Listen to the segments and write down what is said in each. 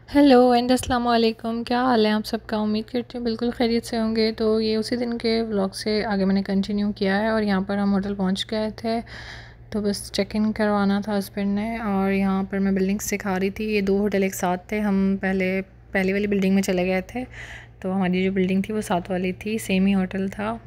Hello and अस्सलाम वालेकुम। क्या हाल है आप सबका? उम्मीद करती हूँ बिल्कुल खैरियत से होंगे। तो ये उसी दिन के व्लॉग से आगे मैंने कंटिन्यू किया है और यहाँ पर हम होटल पहुँच गए थे। तो बस चेक इन करवाना था हस्बैंड ने, और यहाँ पर मैं बिल्डिंग्स दिखा रही थी। ये दो होटल एक साथ थे। हम पहली वाली बिल्डिंग में चले गए थे, तो हमारी जो बिल्डिंग थी वो साथ वाली थी, सेम ही होटल था।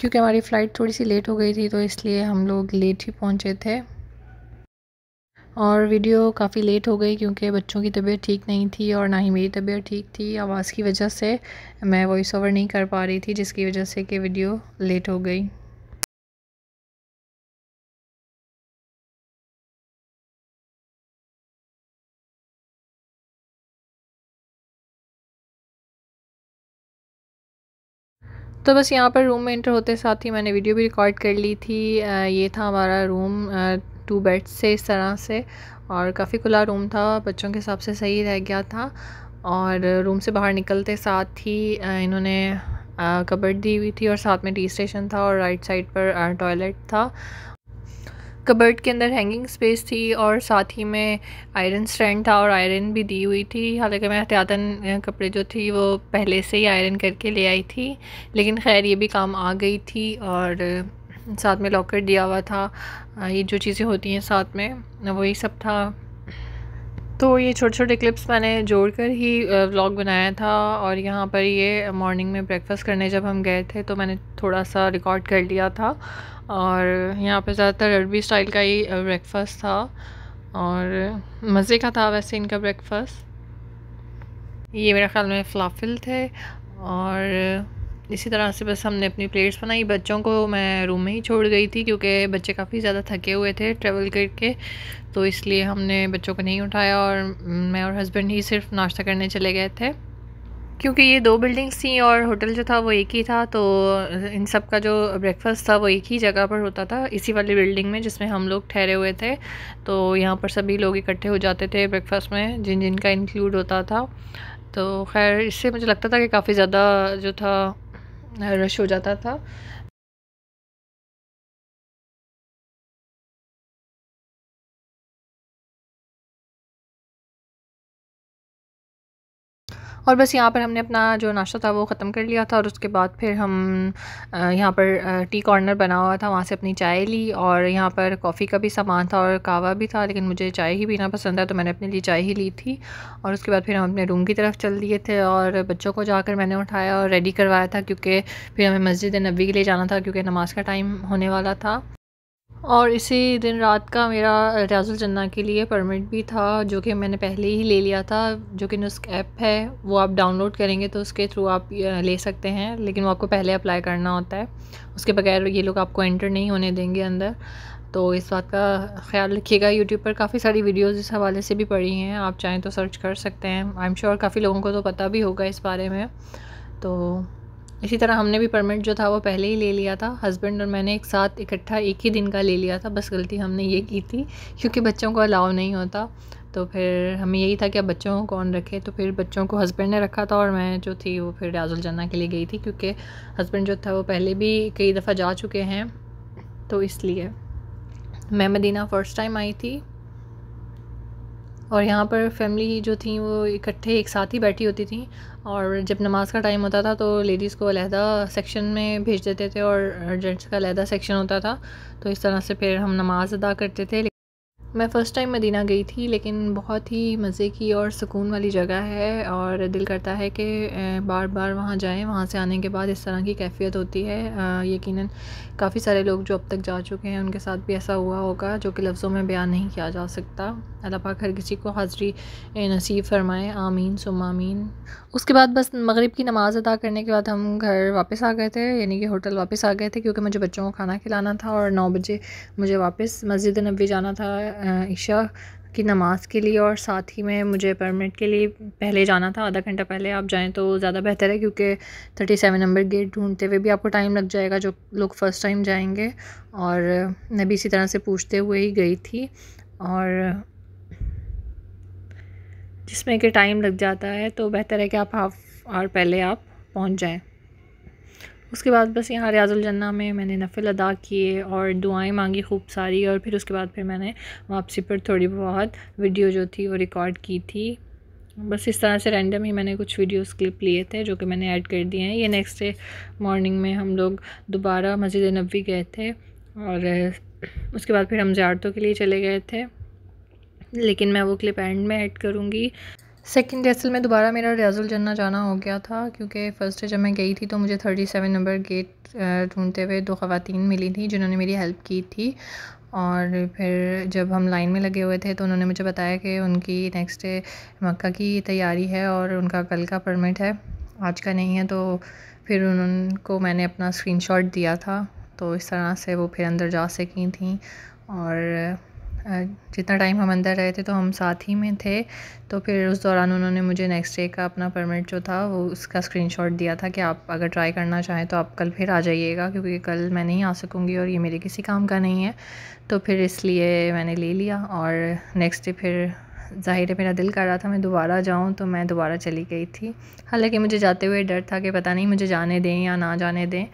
क्योंकि हमारी फ़्लाइट थोड़ी सी लेट हो गई थी तो इसलिए हम लोग लेट ही पहुँचे थे। और वीडियो काफ़ी लेट हो गई क्योंकि बच्चों की तबीयत ठीक नहीं थी और ना ही मेरी तबीयत ठीक थी। आवाज़ की वजह से मैं वॉइस ओवर नहीं कर पा रही थी, जिसकी वजह से कि वीडियो लेट हो गई। तो बस यहाँ पर रूम में एंटर होते साथ ही मैंने वीडियो भी रिकॉर्ड कर ली थी। ये था हमारा रूम, 2 बेड्स से इस तरह से, और काफ़ी खुला रूम था, बच्चों के हिसाब से सही रह गया था। और रूम से बाहर निकलते साथ ही इन्होंने कबर्ड दी हुई थी और साथ में टी स्टेशन था और राइट साइड पर टॉयलेट था। कबर्ड के अंदर हैंगिंग स्पेस थी और साथ ही में आयरन स्टैंड था और आयरन भी दी हुई थी। हालांकि मैं एहतियातन कपड़े जो थी वो पहले से ही आयरन करके ले आई थी, लेकिन खैर ये भी काम आ गई थी। और साथ में लॉकर दिया हुआ था। ये जो चीज़ें होती हैं साथ में वही सब था। तो ये छोटे छोटे क्लिप्स मैंने जोड़कर ही व्लॉग बनाया था। और यहाँ पर ये मॉर्निंग में ब्रेकफास्ट करने जब हम गए थे तो मैंने थोड़ा सा रिकॉर्ड कर लिया था। और यहाँ पे ज़्यादातर अरबी स्टाइल का ही ब्रेकफास्ट था और मज़े का था वैसे इनका ब्रेकफास्ट। ये मेरे ख़्याल में फ़लाफ़िल थे। और इसी तरह से बस हमने अपनी प्लेट्स बनाई। बच्चों को मैं रूम में ही छोड़ गई थी क्योंकि बच्चे काफ़ी ज़्यादा थके हुए थे ट्रैवल करके, तो इसलिए हमने बच्चों को नहीं उठाया और मैं और हस्बैंड ही सिर्फ नाश्ता करने चले गए थे। क्योंकि ये 2 बिल्डिंग्स थी और होटल जो था वो एक ही था, तो इन सब का जो ब्रेकफास्ट था वो एक ही जगह पर होता था, इसी वाली बिल्डिंग में जिसमें हम लोग ठहरे हुए थे। तो यहाँ पर सभी लोग इकट्ठे हो जाते थे ब्रेकफास्ट में, जिन जिन का इंक्लूड होता था। तो खैर इससे मुझे लगता था कि काफ़ी ज़्यादा जो था रश हो जाता था। और बस यहाँ पर हमने अपना जो नाश्ता था वो ख़त्म कर लिया था और उसके बाद फिर हम यहाँ पर टी कॉर्नर बना हुआ था, वहाँ से अपनी चाय ली। और यहाँ पर कॉफ़ी का भी सामान था और कहवा भी था, लेकिन मुझे चाय ही पीना पसंद है तो मैंने अपने लिए चाय ही ली थी। और उसके बाद फिर हम अपने रूम की तरफ चल दिए थे और बच्चों को जाकर मैंने उठाया और रेडी करवाया था, क्योंकि फिर हमें मस्जिद नबी के लिए जाना था क्योंकि नमाज़ का टाइम होने वाला था। और इसी दिन रात का मेरा रियाजुल जन्ना के लिए परमिट भी था, जो कि मैंने पहले ही ले लिया था। जो कि नुस्क ऐप है वो आप डाउनलोड करेंगे तो उसके थ्रू आप ले सकते हैं, लेकिन वो आपको पहले अप्लाई करना होता है। उसके बगैर ये लोग आपको एंटर नहीं होने देंगे अंदर। तो इस बात का ख़्याल रखिएगा। यूट्यूब पर काफ़ी सारी वीडियोस इस हवाले से भी पड़ी हैं, आप चाहें तो सर्च कर सकते हैं। आई एम श्योर काफ़ी लोगों को तो पता भी होगा इस बारे में। तो इसी तरह हमने भी परमिट जो था वो पहले ही ले लिया था। हस्बैंड और मैंने एक साथ इकट्ठा एक ही दिन का ले लिया था। बस गलती हमने ये की थी क्योंकि बच्चों को अलाउ नहीं होता, तो फिर हमें यही था कि अब बच्चों को कौन रखे। तो फिर बच्चों को हस्बैंड ने रखा था और मैं जो थी वो फिर रियाजुल जन्ना के लिए गई थी, क्योंकि हस्बैंड जो था वो पहले भी कई दफ़ा जा चुके हैं, तो इसलिए मैं मदीना फ़र्स्ट टाइम आई थी। और यहाँ पर फैमिली जो थी वो इकट्ठे एक साथ ही बैठी होती थी। और जब नमाज़ का टाइम होता था तो लेडीज़ को अलहदा सेक्शन में भेज देते थे और जेंट्स का अलहदा सेक्शन होता था। तो इस तरह से फिर हम नमाज़ अदा करते थे। मैं फ़र्स्ट टाइम मदीना गई थी, लेकिन बहुत ही मज़े की और सुकून वाली जगह है और दिल करता है कि बार बार वहाँ जाएं। वहाँ से आने के बाद इस तरह की कैफ़ियत होती है। यकीनन काफ़ी सारे लोग जो अब तक जा चुके हैं उनके साथ भी ऐसा हुआ होगा, जो कि लफ्ज़ों में बयान नहीं किया जा सकता। अल्लाह पाक हर किसी को हाज़री नसीब फ़रमाए, आमीन सुम्मा आमीन। उसके बाद बस मगरिब की नमाज़ अदा करने के बाद हम घर वापस आ गए थे, यानी कि होटल वापस आ गए थे, क्योंकि मुझे बच्चों को खाना खिलाना था और 9 बजे मुझे वापस मस्जिद नबी जाना था इशा की नमाज़ के लिए। और साथ ही में मुझे परमिट के लिए पहले जाना था, आधा घंटा पहले आप जाएं तो ज़्यादा बेहतर है, क्योंकि 37 नंबर गेट ढूंढते हुए भी आपको टाइम लग जाएगा जो लोग फ़र्स्ट टाइम जाएंगे। और मैं भी इसी तरह से पूछते हुए ही गई थी, और जिसमें कि टाइम लग जाता है, तो बेहतर है कि आप हाफ़ आवर पहले आप पहुंच जाएं। उसके बाद बस यहाँ रियाजुल जन्ना में मैंने नफ़िल अदा किए और दुआएं मांगी खूब सारी, और फिर उसके बाद फिर मैंने वापसी पर थोड़ी बहुत वीडियो जो थी वो रिकॉर्ड की थी। बस इस तरह से रैंडम ही मैंने कुछ वीडियोस क्लिप लिए थे जो कि मैंने ऐड कर दिए हैं। ये नेक्स्ट डे मॉर्निंग में हम लोग दोबारा मस्जिद नबवी गए थे और उसके बाद फिर हम ज़ियारतों के लिए चले गए थे, लेकिन मैं वो क्लिप एंड में ऐड करूँगी। सेकंड डे असल में दोबारा मेरा रियाजुल जन्ना जाना हो गया था, क्योंकि फ़र्स्ट डे जब मैं गई थी तो मुझे 37 नंबर गेट ढूंढते हुए 2 ख़वातीन मिली थी जिन्होंने मेरी हेल्प की थी। और फिर जब हम लाइन में लगे हुए थे तो उन्होंने मुझे बताया कि उनकी नेक्स्ट डे मक्का की तैयारी है और उनका कल का परमिट है, आज का नहीं है। तो फिर उनको मैंने अपना स्क्रीनशॉट दिया था, तो इस तरह से वो फिर अंदर जा सकी थी। और जितना टाइम हम अंदर रहे थे तो हम साथ ही में थे, तो फिर उस दौरान उन्होंने मुझे नेक्स्ट डे का अपना परमिट जो था वो उसका स्क्रीनशॉट दिया था कि आप अगर ट्राई करना चाहें तो आप कल फिर आ जाइएगा, क्योंकि कल मैं नहीं आ सकूँगी और ये मेरे किसी काम का नहीं है। तो फिर इसलिए मैंने ले लिया और नेक्स्ट डे फिर ज़ाहिर है मेरा दिल कर रहा था मैं दोबारा जाऊँ, तो मैं दोबारा चली गई थी। हालांकि मुझे जाते हुए डर था कि पता नहीं मुझे जाने दें या ना जाने दें,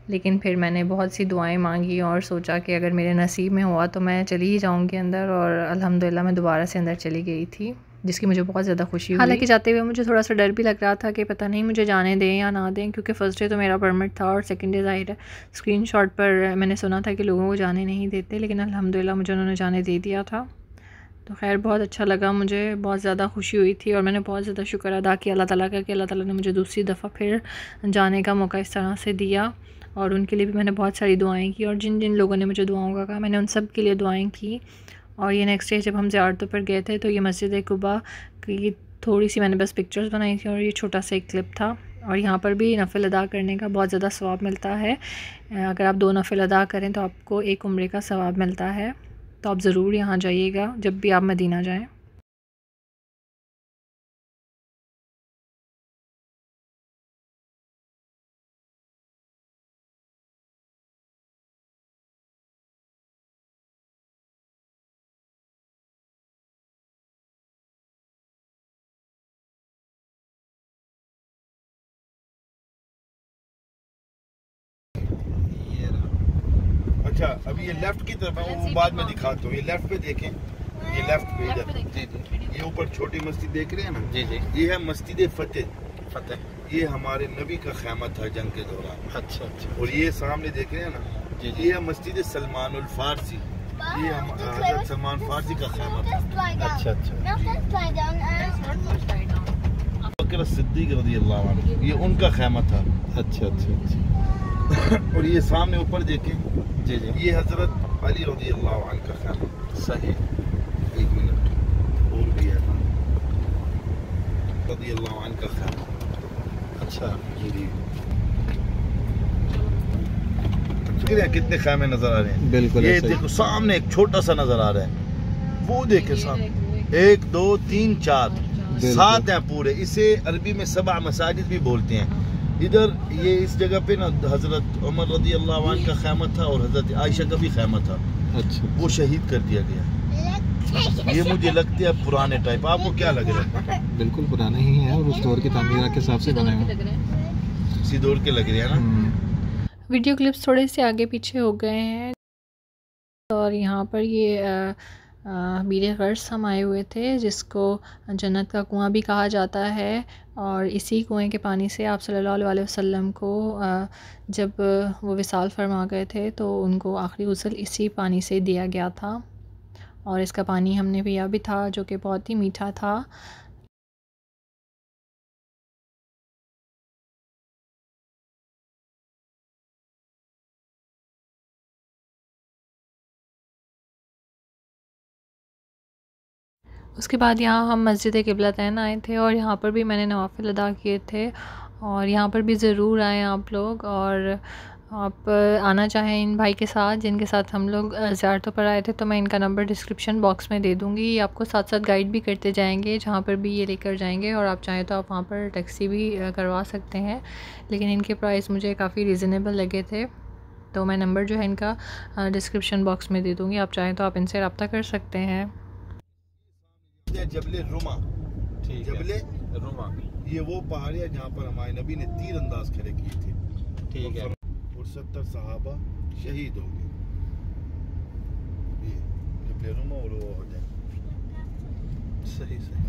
लेकिन फिर मैंने बहुत सी दुआएं मांगी और सोचा कि अगर मेरे नसीब में हुआ तो मैं चली ही जाऊंगी अंदर, और अल्हम्दुलिल्लाह मैं दोबारा से अंदर चली गई थी, जिसकी मुझे बहुत ज़्यादा खुशी हुई। हालांकि जाते हुए मुझे थोड़ा सा डर भी लग रहा था कि पता नहीं मुझे जाने दें या ना दें, क्योंकि फ़र्स्ट डे तो मेरा परमिट था और सेकंड डे ज़ाहिर है स्क्रीनशॉट पर मैंने सुना था कि लोगों को जाने नहीं देते, लेकिन अल्हम्दुलिल्लाह मुझे उन्होंने जाने दे दिया था। तो खैर बहुत अच्छा लगा, मुझे बहुत ज़्यादा खुशी हुई थी और मैंने बहुत ज़्यादा शुक्र अदा किया अल्लाह ताला का कि अल्लाह ताला ने मुझे दूसरी दफ़ा फिर जाने का मौका इस तरह से दिया। और उनके लिए भी मैंने बहुत सारी दुआएं की और जिन जिन लोगों ने मुझे दुआओं का कहा मैंने उन सब के लिए दुआएं की। और ये नेक्स्ट डे जब हम ज़ियारतों पर गए थे तो ये मस्जिद कुबा की थोड़ी सी मैंने बस पिक्चर्स बनाई थी और ये छोटा सा एक क्लिप था। और यहाँ पर भी नफ़िल अदा करने का बहुत ज़्यादा सवाब मिलता है। अगर आप 2 नफ़िल अदा करें तो आपको 1 उम्रे का सवाब मिलता है। तो आप ज़रूर यहाँ जाइएगा जब भी आप मदीना जाएं। अच्छा अभी ये लेफ्ट की तरफ है, वो बाद में दिखाता हूँ। ये लेफ्ट पे देखें, ये लेफ्ट पे इधर जी जी, ये ऊपर छोटी मस्जिद देख रहे हैं ना जी जी, ये है मस्जिद फतेह। ये हमारे नबी का खैमा था जंग के दौरान। अच्छा अच्छा। और ये सामने देख रहे हैं ना जी, ये है मस्जिद सलमानुल फारसी, ये हज़रत सलमान फारसी का खैमा था। अच्छा अच्छा। बकर सिद्दीक रज़ियल्लाहु अन्हु, ये उनका खैमा था। अच्छा अच्छा अच्छा। और ये सामने ऊपर देखें जी जी, ये हज़रत अली रज़ियल्लाहु अन्हु का खैमा। सही, एक मिनट और भी है ना, रज़ियल्लाहु अन्हु का खैमा। अच्छा जी, कितने खैमे नजर आ रहे हैं। बिल्कुल, ये देखो सामने एक छोटा सा नजर आ रहा है, वो देखे सामने 1 2 3 4 7 हैं पूरे। इसे अरबी में 7 मसाजिद भी बोलते हैं। इधर ये इस जगह पे ना हजरत उमर रज़ियल्लाहु अन्हु का खैमा था और हजरत आयशा का भी खैमा था। अच्छा, वो शहीद कर दिया गया। ये मुझे लगता है पुराने टाइप, आपको क्या लग रहा है? बिल्कुल पुराने ही है और उस दौर की तामीर के हिसाब से बने हुए, इसी दौर के लग रहे हैं ना। वीडियो क्लिप्स थोड़े से आगे पीछे हो गए हैं और यहाँ पर ये बीरे गर्स हम आए हुए थे, जिसको जन्नत का कुआं भी कहा जाता है। और इसी कुएं के पानी से आप सल्लल्लाहु अलैहि वसल्लम को जब वो विसाल फरमा गए थे तो उनको आखिरी गुस्ल इसी पानी से दिया गया था। और इसका पानी हमने पिया भी था जो कि बहुत ही मीठा था। उसके बाद यहाँ हम मस्जिद क़िबलतैन आए थे और यहाँ पर भी मैंने नवाफ़िल अदा किए थे। और यहाँ पर भी ज़रूर आएँ आप लोग, और आप आना चाहें इन भाई के साथ जिनके साथ हम लोग ज़ियारतों पर आए थे तो मैं इनका नंबर डिस्क्रिप्शन बॉक्स में दे दूँगी। ये आपको साथ साथ गाइड भी करते जाएंगे जहाँ पर भी ये लेकर जाएंगे, और आप चाहें तो आप वहाँ पर टैक्सी भी करवा सकते हैं, लेकिन इनके प्राइस मुझे काफ़ी रिजनेबल लगे थे। तो मैं नंबर जो है इनका डिस्क्रिप्शन बॉक्स में दे दूँगी, आप चाहें तो आप इनसे रब्ता कर सकते हैं। जबले रुमा, जबले रुमा ये वो पहाड़ी है जहाँ पर हमारे नबी ने तीर अंदाज खड़े किए थे। ठीक है। और 70 सहाबा शहीद हो गए। ये जबले रुमा और वो हो जाए। सही सही।